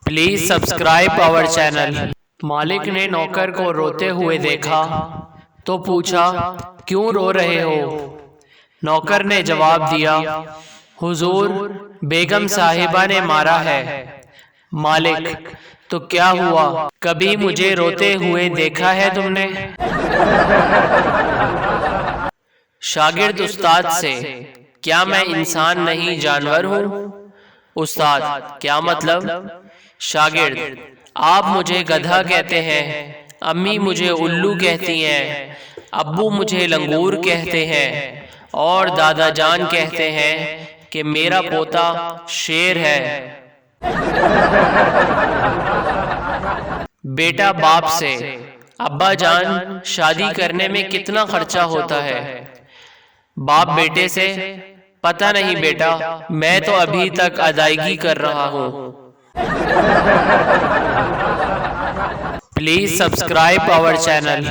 Please subscribe our channel. मालिक ने नौकर को रोते हुए देखा तो पूछा, क्यों रो रहे हो? नौकर ने जवाब दिया, हुजूर, बेगम साहिबा ने मारा है। मालिक, तो क्या हुआ? कभी मुझे रोते हुए देखा है तुमने? शागिर्द उस्ताद से, क्या मैं इंसान नहीं जानवर हूँ? उस्ताद, क्या मतलब? शागिर्द, आप मुझे गधा कहते हैं, अम्मी मुझे उल्लू कहती हैं, अब्बू मुझे लंगूर कहते हैं और दादा जान कहते हैं कि मेरा पोता शेर है। बेटा बाप से, अब्बा जान, शादी करने में कितना खर्चा होता है? बाप बेटे से, पता नहीं बेटा, मैं तो अभी तक अदायगी कर रहा हूँ। Please subscribe our channel.